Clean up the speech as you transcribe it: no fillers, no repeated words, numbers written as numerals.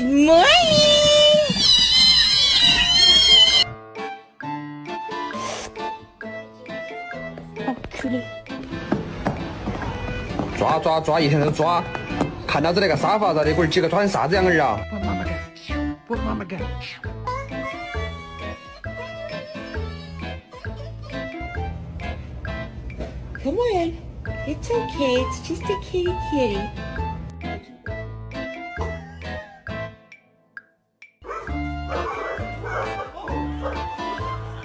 Good morning!哦，出来。抓抓抓，一天都抓。看老子那个沙发上那龟儿几个抓成啥子样儿啊？我妈妈干，我妈妈干。Come on. It's okay. It's just a kitty kitty.